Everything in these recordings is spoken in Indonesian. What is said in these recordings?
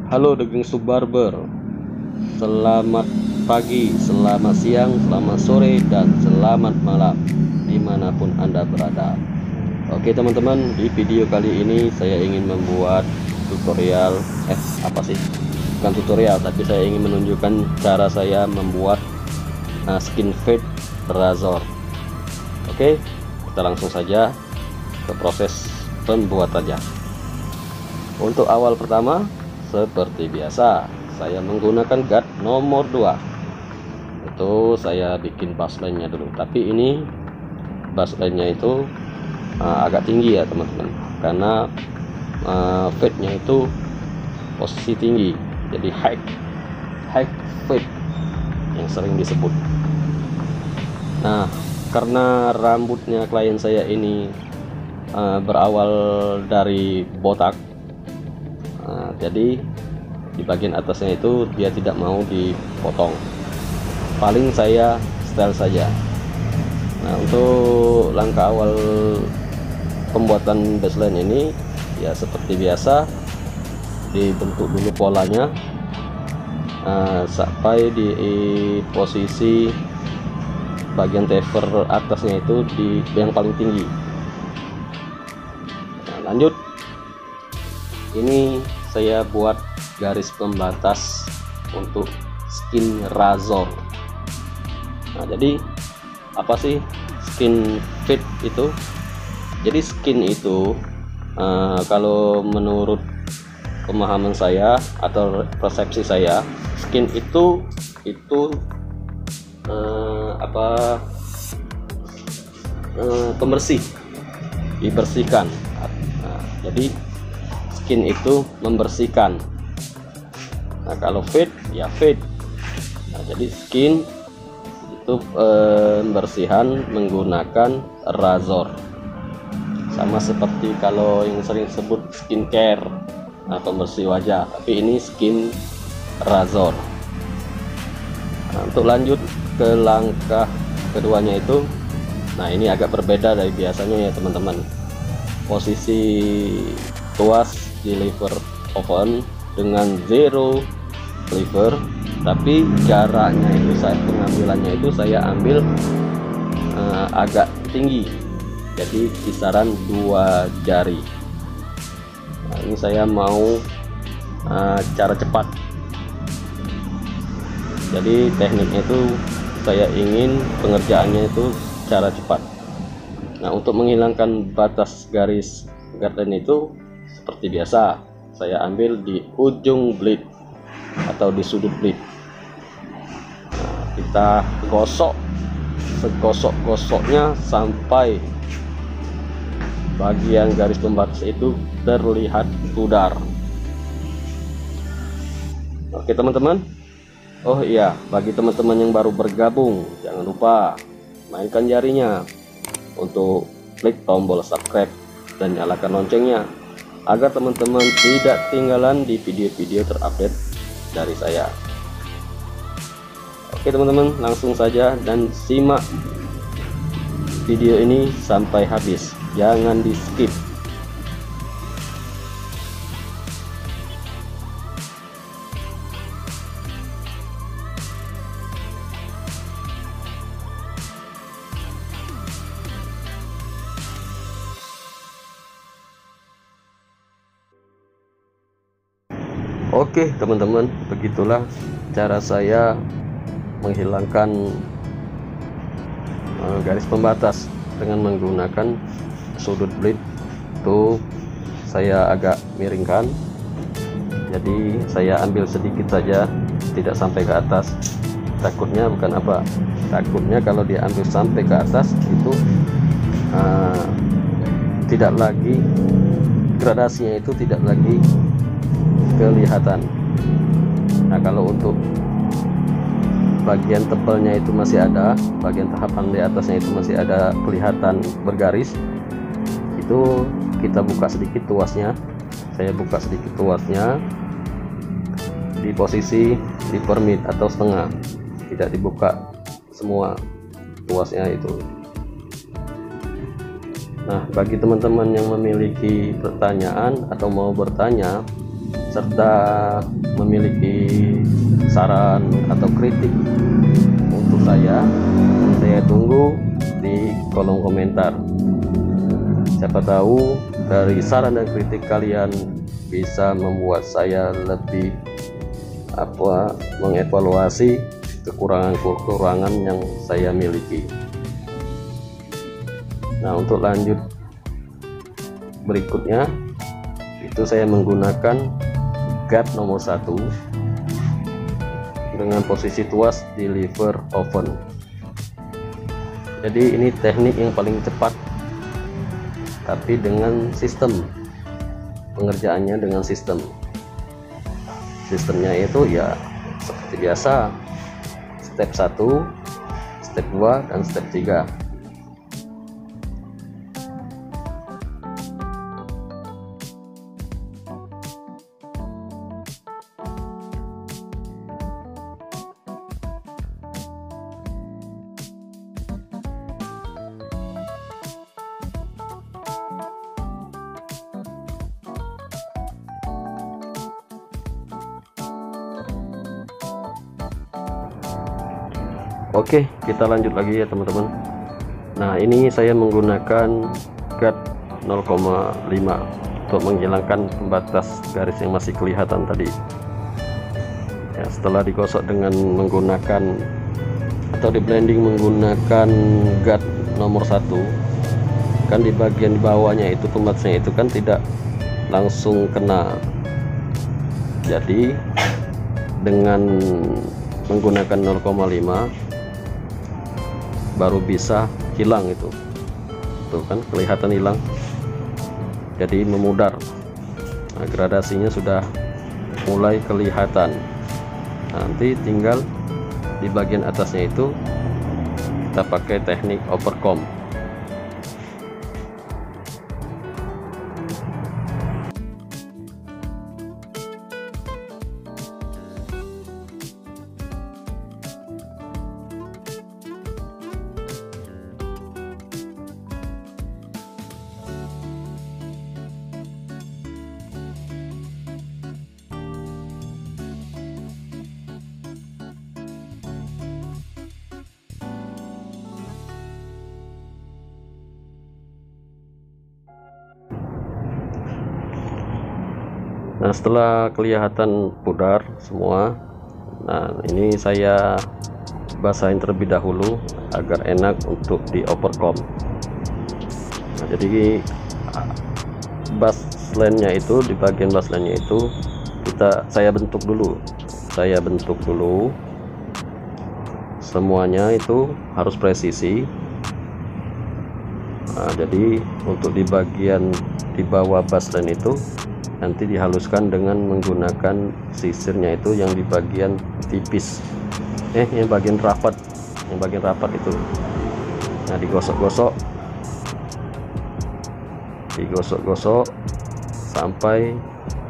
Halo Degeng Subbarber, selamat pagi, selamat siang, selamat sore, dan selamat malam dimanapun Anda berada. Oke teman-teman, di video kali ini saya ingin membuat tutorial bukan tutorial, tapi saya ingin menunjukkan cara saya membuat skin fade Razor. Oke, kita langsung saja ke proses pembuatannya. Untuk awal pertama, seperti biasa, saya menggunakan guard nomor 2. Itu saya bikin baseline-nya dulu. Tapi ini baseline-nya itu agak tinggi ya teman-teman, karena fade-nya itu posisi tinggi, jadi high fade yang sering disebut. Nah, karena rambutnya klien saya ini berawal dari botak, jadi di bagian atasnya itu dia tidak mau dipotong, paling saya style saja. Nah, untuk langkah awal pembuatan baseline ini ya seperti biasa, dibentuk dulu polanya sampai di posisi bagian taper atasnya itu di yang paling tinggi. Nah, lanjut, ini saya buat garis pembatas untuk skin Razor. Nah, jadi apa sih skin fade itu? Jadi skin itu kalau menurut pemahaman saya atau persepsi saya, skin itu pembersih, dibersihkan. Nah, jadi skin itu membersihkan. Nah, kalau fade ya fade. Nah, jadi skin itu pembersihan menggunakan Razor, sama seperti kalau yang sering disebut skincare, pembersih wajah, tapi ini skin Razor. Nah, untuk lanjut ke langkah keduanya itu, nah ini agak berbeda dari biasanya ya teman-teman. Posisi tuas di lever oven dengan zero lever, tapi jaraknya itu pengambilannya itu saya ambil agak tinggi, jadi kisaran 2 jari. Nah, ini saya mau cara cepat, jadi tekniknya itu saya ingin pengerjaannya itu cara cepat. Nah, untuk menghilangkan batas garis garden itu seperti biasa, saya ambil di ujung blade atau di sudut blade. Nah, kita gosok segosok-gosoknya sampai bagian garis pembatas itu terlihat pudar. Oke teman-teman, oh iya, bagi teman-teman yang baru bergabung, jangan lupa mainkan jarinya untuk klik tombol subscribe dan nyalakan loncengnya agar teman-teman tidak ketinggalan di video-video terupdate dari saya. Oke teman-teman, langsung saja dan simak video ini sampai habis, jangan di skip. Oke teman-teman, begitulah cara saya menghilangkan garis pembatas dengan menggunakan sudut blade. Itu saya agak miringkan, jadi saya ambil sedikit saja, tidak sampai ke atas. Takutnya takutnya kalau diambil sampai ke atas itu tidak lagi, gradasinya itu tidak lagi kelihatan. Nah, kalau untuk bagian tebalnya itu masih ada, bagian tahapan di atasnya itu masih ada kelihatan bergaris, itu kita buka sedikit tuasnya. Saya buka sedikit tuasnya di posisi di permit atau setengah, tidak dibuka semua tuasnya itu. Nah, bagi teman-teman yang memiliki pertanyaan atau mau bertanya serta memiliki saran atau kritik untuk saya tunggu di kolom komentar. Siapa tahu dari saran dan kritik kalian bisa membuat saya lebih mengevaluasi kekurangan-kekurangan yang saya miliki. Nah, untuk lanjut berikutnya itu saya menggunakan guard nomor 1 dengan posisi tuas di lever oven. Jadi ini teknik yang paling cepat, tapi dengan sistem pengerjaannya, dengan sistemnya itu ya seperti biasa, step 1, step 2, dan step 3. Oke, kita lanjut lagi ya teman-teman. Nah, ini saya menggunakan guard 0,5 untuk menghilangkan pembatas garis yang masih kelihatan tadi ya. Setelah digosok dengan menggunakan atau di blending menggunakan guard nomor 1, kan di bagian bawahnya itu pembatasnya itu kan tidak langsung kena. Jadi dengan menggunakan 0,5 baru bisa hilang itu. Tuh kan kelihatan hilang, jadi memudar. Nah, gradasinya sudah mulai kelihatan. Nanti tinggal di bagian atasnya itu kita pakai teknik overcomb. Nah, setelah kelihatan pudar semua, nah ini saya basahin terlebih dahulu agar enak untuk di overcomb. Nah, jadi baseline-nya itu, di bagian baseline-nya itu saya bentuk dulu semuanya itu harus presisi. Nah, jadi untuk di bagian di bawah baseline itu nanti dihaluskan dengan menggunakan sisirnya itu yang di bagian tipis, yang bagian rapat itu. Nah, digosok-gosok sampai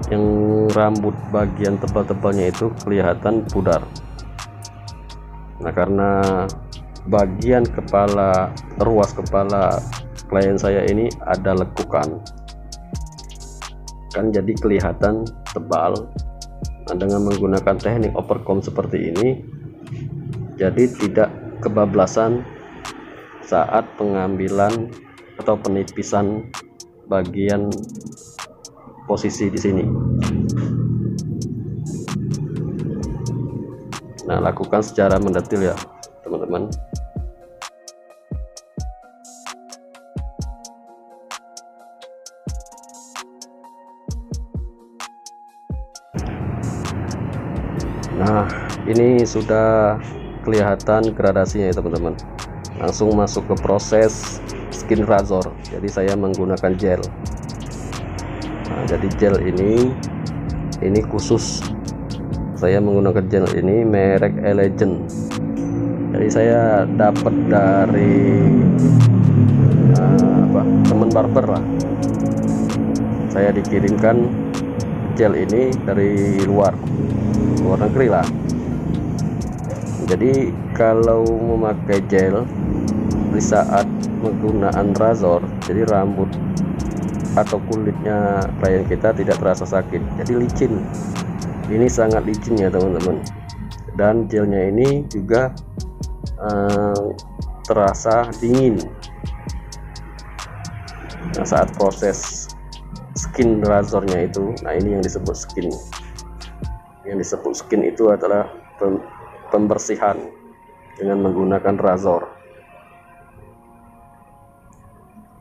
yang rambut bagian tebal-tebalnya itu kelihatan pudar. Nah, karena bagian kepala, ruas kepala klien saya ini ada lekukan kan, jadi kelihatan tebal. Nah, dengan menggunakan teknik overcomb seperti ini, jadi tidak kebablasan saat pengambilan atau penipisan bagian posisi di sini. Nah, lakukan secara mendetil ya teman-teman. Nah, ini sudah kelihatan gradasinya ya teman-teman. Langsung masuk ke proses skin razor. Jadi saya menggunakan gel. Nah, jadi gel ini khusus. Saya menggunakan gel ini merek Elegant. Jadi saya dapat dari teman barber lah. Saya dikirimkan gel ini dari luar negeri lah. Jadi kalau memakai gel di saat penggunaan razor, jadi rambut atau kulitnya klien kita tidak terasa sakit, jadi licin. Ini sangat licin ya teman-teman, dan gelnya ini juga terasa dingin. Nah, saat proses skin razornya itu, nah ini yang disebut skin. Yang disebut skin itu adalah pembersihan dengan menggunakan razor.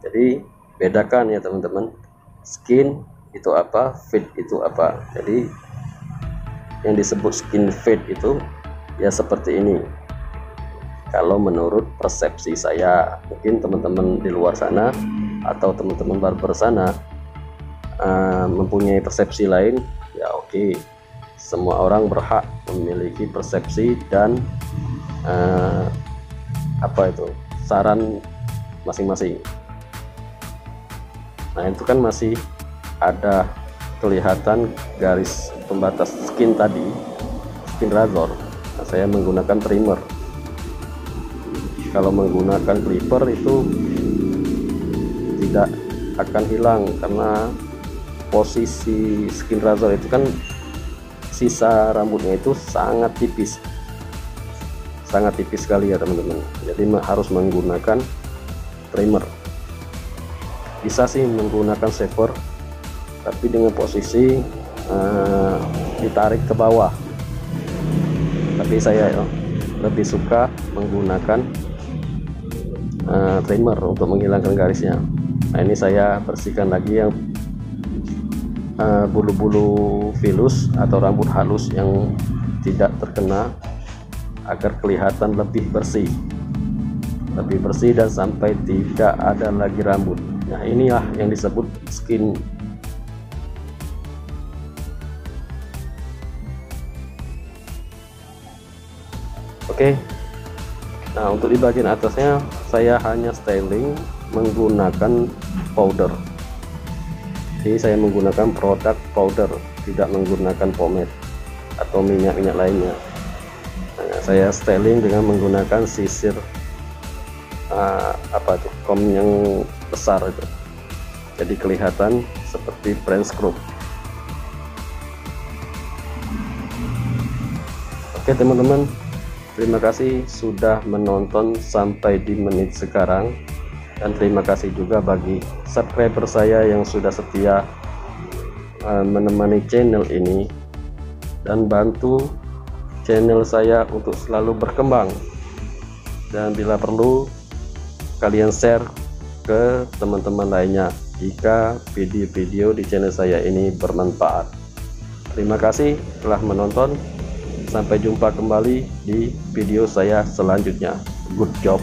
Jadi bedakan ya teman-teman, skin itu apa, fade itu apa. Jadi yang disebut skin fade itu ya seperti ini. Kalau menurut persepsi saya, mungkin teman-teman di luar sana atau teman-teman barber sana mempunyai persepsi lain, ya oke. Semua orang berhak memiliki persepsi dan saran masing-masing. Nah, itu kan masih ada kelihatan garis pembatas skin tadi, skin razor. Nah, saya menggunakan trimmer. Kalau menggunakan clipper itu tidak akan hilang, karena posisi skin razor itu kan sisa rambutnya itu sangat tipis sekali ya teman-teman. Jadi harus menggunakan trimmer. Bisa sih menggunakan shaver, tapi dengan posisi ditarik ke bawah. Tapi saya lebih suka menggunakan trimmer untuk menghilangkan garisnya. Nah, ini saya bersihkan lagi yang bulu-bulu filus atau rambut halus yang tidak terkena, agar kelihatan lebih bersih dan sampai tidak ada lagi rambut. Nah, inilah yang disebut skin. Oke. Nah, untuk di bagian atasnya saya hanya styling menggunakan powder. Jadi saya menggunakan produk powder, tidak menggunakan pomade atau minyak-minyak lainnya. Nah, saya styling dengan menggunakan sisir comb yang besar itu, jadi kelihatan seperti French crop. Oke teman-teman, terima kasih sudah menonton sampai di menit sekarang, dan terima kasih juga bagi subscriber saya yang sudah setia menemani channel ini dan bantu channel saya untuk selalu berkembang. Dan bila perlu, kalian share ke teman-teman lainnya jika video-video di channel saya ini bermanfaat. Terima kasih telah menonton. Sampai jumpa kembali di video saya selanjutnya. Good job.